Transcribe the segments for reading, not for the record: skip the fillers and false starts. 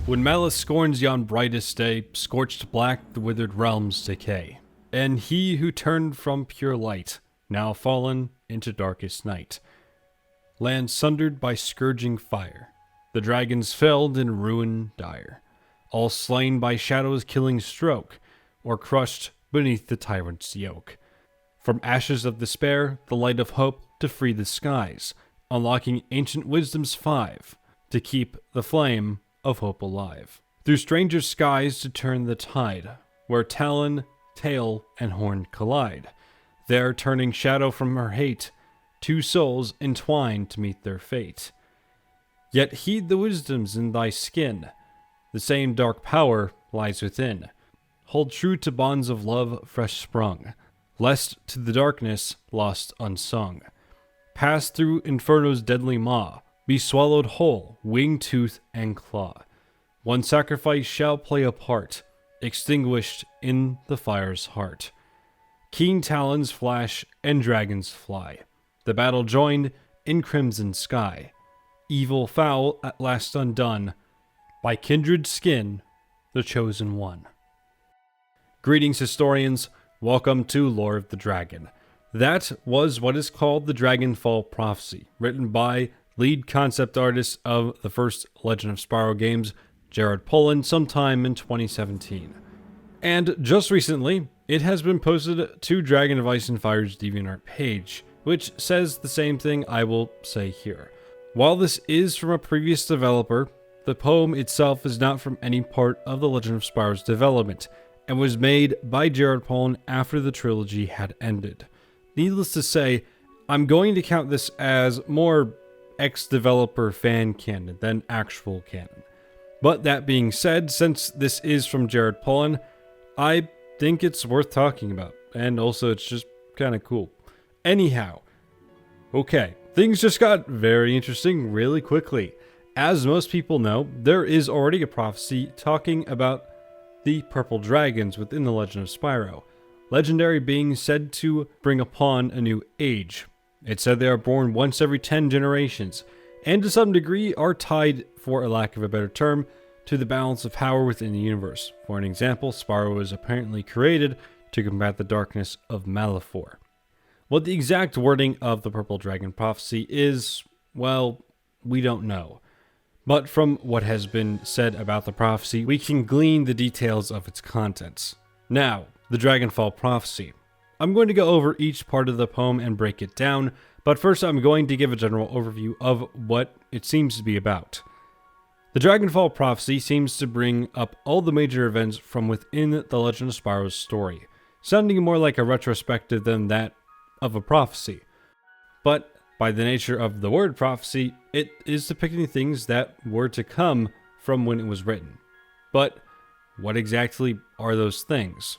When malice scorns yon brightest day, scorched black the withered realms decay. And he who turned from pure light, now fallen into darkest night. Land sundered by scourging fire, the dragons felled in ruin dire, all slain by shadow's killing stroke, or crushed beneath the tyrant's yoke. From ashes of despair, the light of hope to free the skies, unlocking ancient wisdom's 5, to keep the flame of hope alive. Through stranger skies to turn the tide, where talon, tail, and horn collide. There turning shadow from her hate, 2 souls entwine to meet their fate. Yet heed the wisdoms in thy skin, the same dark power lies within. Hold true to bonds of love fresh sprung, lest to the darkness lost unsung. Pass through inferno's deadly maw, be swallowed whole, wing, tooth, and claw. One sacrifice shall play a part, extinguished in the fire's heart. Keen talons flash and dragons fly. The battle joined in crimson sky. Evil foul at last undone, by kindred skin, the chosen one. Greetings, historians. Welcome to Lore of the Dragon. That was what is called the Dragonfall Prophecy, written by lead concept artist of the first Legend of Spyro games, Jared Pullen, sometime in 2017. And just recently, it has been posted to Dragon of Ice and Fire's DeviantArt page, which says the same thing I will say here. While this is from a previous developer, the poem itself is not from any part of the Legend of Spyro's development, and was made by Jared Pullen after the trilogy had ended. Needless to say, I'm going to count this as more ex-developer fan canon than actual canon. But that being said, since this is from Jared Pullen, I think it's worth talking about, and also it's just kind of cool. Anyhow, okay, things just got very interesting really quickly. As most people know, there is already a prophecy talking about the purple dragons within the Legend of Spyro, legendary beings said to bring upon a new age. It said they are born once every 10 generations, and to some degree are tied, for a lack of a better term, to the balance of power within the universe. For an example, Spyro was apparently created to combat the darkness of Malefor. What the exact wording of the Purple Dragon prophecy is, well, we don't know. But from what has been said about the prophecy, we can glean the details of its contents. Now, the Dragonfall Prophecy. I'm going to go over each part of the poem and break it down, but first I'm going to give a general overview of what it seems to be about. The Dragonfall Prophecy seems to bring up all the major events from within the Legend of Spyro's story, sounding more like a retrospective than that of a prophecy. But by the nature of the word prophecy, it is depicting things that were to come from when it was written. But what exactly are those things?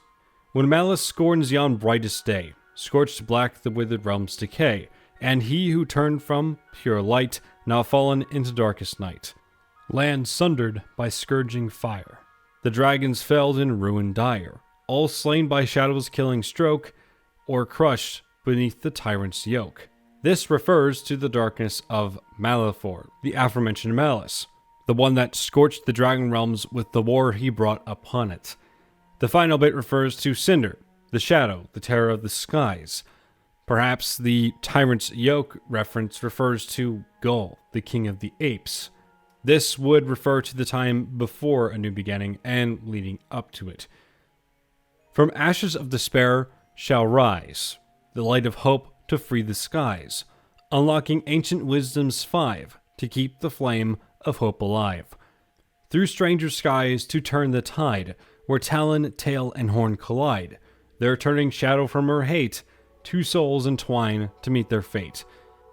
When malice scorns yon brightest day, scorched black the withered realms decay, and he who turned from pure light, now fallen into darkest night. Land sundered by scourging fire, the dragons felled in ruin dire, all slain by shadow's killing stroke, or crushed beneath the tyrant's yoke. This refers to the darkness of Malefor, the aforementioned malice, the one that scorched the dragon realms with the war he brought upon it. The final bit refers to Cinder, the shadow, the terror of the skies. Perhaps the tyrant's yoke reference refers to Gull, the king of the apes. This would refer to the time before A New Beginning and leading up to it. From ashes of despair shall rise the light of hope to free the skies, unlocking ancient wisdom's 5 to keep the flame of hope alive. Through stranger skies to turn the tide, where talon, tail, and horn collide. There turning shadow from her hate, 2 souls entwine to meet their fate.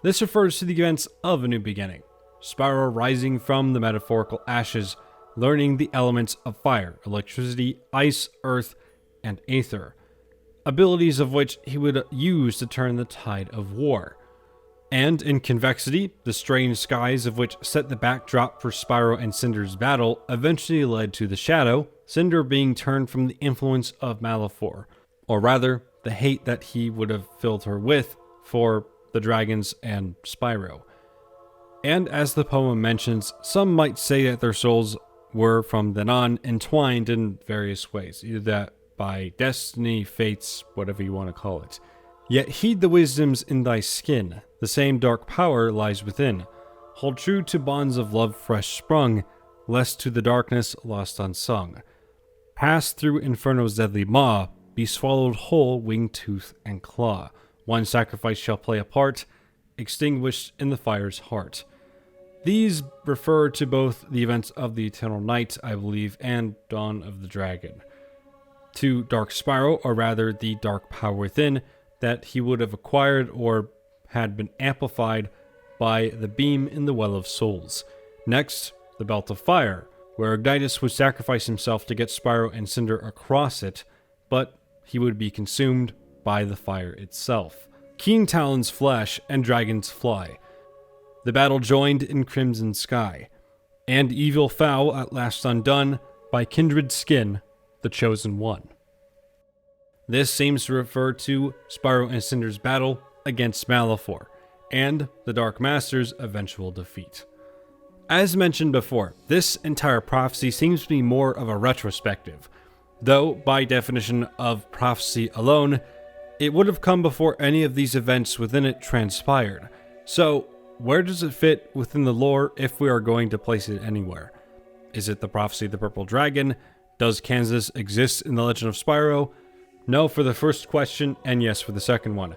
This refers to the events of A New Beginning. Spyro rising from the metaphorical ashes, learning the elements of fire, electricity, ice, earth, and aether, abilities of which he would use to turn the tide of war. And in convexity, the strange skies of which set the backdrop for Spyro and Cinder's battle eventually led to the shadow, Cinder being turned from the influence of Malefor, or rather, the hate that he would have filled her with for the dragons and Spyro. And as the poem mentions, some might say that their souls were from then on entwined in various ways, either that by destiny, fates, whatever you want to call it. Yet heed the wisdoms in thy skin, the same dark power lies within. Hold true to bonds of love fresh sprung, lest to the darkness lost unsung. Pass through inferno's deadly maw, be swallowed whole, wing, tooth, and claw. One sacrifice shall play a part, extinguished in the fire's heart. These refer to both the events of the Eternal Night, I believe, and Dawn of the Dragon. To Dark Spyro, or rather the dark power within, that he would have acquired or had been amplified by the beam in the Well of Souls. Next, the Belt of Fire, where Ignitus would sacrifice himself to get Spyro and Cinder across it, but he would be consumed by the fire itself. Keen Talons flash and dragons fly. The battle joined in crimson sky, and evil foul at last undone by kindred skin, the chosen one. This seems to refer to Spyro and Cinder's battle against Malefor, and the Dark Master's eventual defeat. As mentioned before, this entire prophecy seems to be more of a retrospective, though by definition of prophecy alone, it would have come before any of these events within it transpired. So, where does it fit within the lore if we are going to place it anywhere? Is it the prophecy of the Purple Dragon? Does Kansas exist in the Legend of Spyro? No for the first question, and yes for the second one.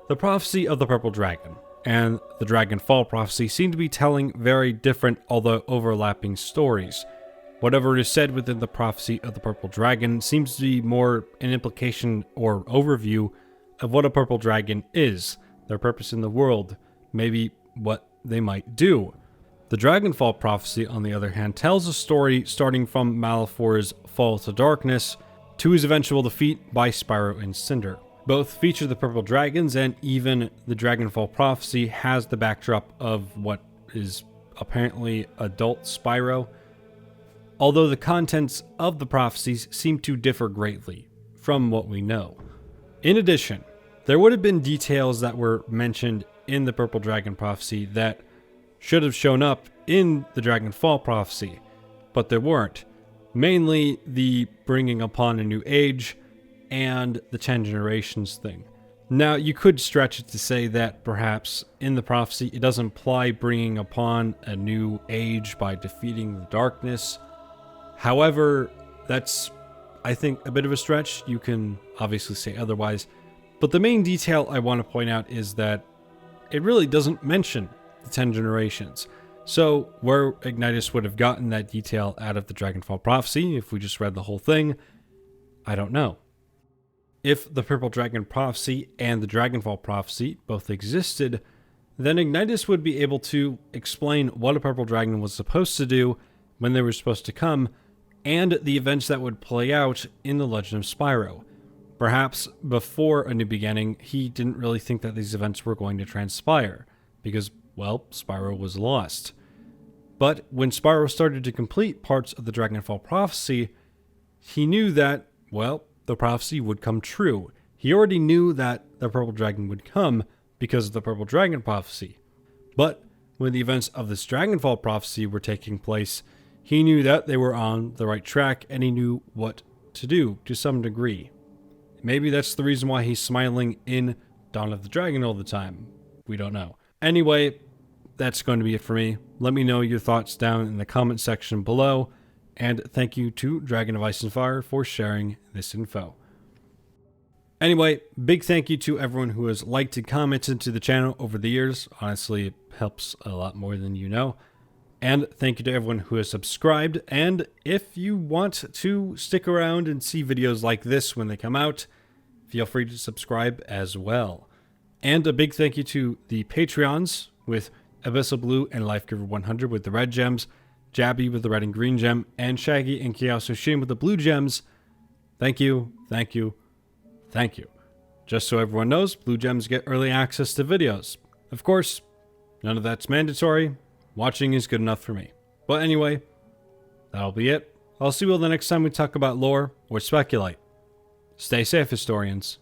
The prophecy of the Purple Dragon and the Dragonfall Prophecy seem to be telling very different, although overlapping stories. Whatever is said within the prophecy of the Purple Dragon seems to be more an implication or overview of what a Purple Dragon is, their purpose in the world, maybe what they might do. The Dragonfall Prophecy, on the other hand, tells a story starting from Malefor's fall to darkness to his eventual defeat by Spyro and Cinder. Both feature the Purple Dragons, and even the Dragonfall Prophecy has the backdrop of what is apparently adult Spyro, although the contents of the prophecies seem to differ greatly from what we know. In addition, there would have been details that were mentioned in the Purple Dragon Prophecy that should have shown up in the Dragonfall Prophecy, but there weren't. Mainly the bringing upon a new age and the 10 generations thing. Now, you could stretch it to say that perhaps in the prophecy it does imply bringing upon a new age by defeating the darkness. However, that's, I think, a bit of a stretch. You can obviously say otherwise. But the main detail I want to point out is that it really doesn't mention the 10 generations. So, where Ignitus would have gotten that detail out of the Dragonfall Prophecy, if we just read the whole thing, I don't know. If the Purple Dragon Prophecy and the Dragonfall Prophecy both existed, then Ignitus would be able to explain what a Purple Dragon was supposed to do, when they were supposed to come, and the events that would play out in the Legend of Spyro. Perhaps before A New Beginning, he didn't really think that these events were going to transpire, because, well, Spyro was lost. But when Spyro started to complete parts of the Dragonfall Prophecy, he knew that, well, the prophecy would come true. He already knew that the Purple Dragon would come because of the Purple Dragon Prophecy. But when the events of this Dragonfall Prophecy were taking place, he knew that they were on the right track, and he knew what to do to some degree. Maybe that's the reason why he's smiling in Dawn of the Dragon all the time. We don't know. Anyway, that's going to be it for me. Let me know your thoughts down in the comment section below. And thank you to Dragon of Ice and Fire for sharing this info. Anyway, big thank you to everyone who has liked and commented to the channel over the years. Honestly, it helps a lot more than you know. And thank you to everyone who has subscribed. And if you want to stick around and see videos like this when they come out, feel free to subscribe as well. And a big thank you to the Patreons with Abyssal Blue and Lifegiver 100 with the red gems, Jabby with the red and green gem, and Shaggy and Kiyasu Shin with the blue gems. Thank you, thank you, thank you. Just so everyone knows, blue gems get early access to videos. Of course, none of that's mandatory. Watching is good enough for me. But anyway, that'll be it. I'll see you all the next time we talk about lore or speculate. Stay safe, historians.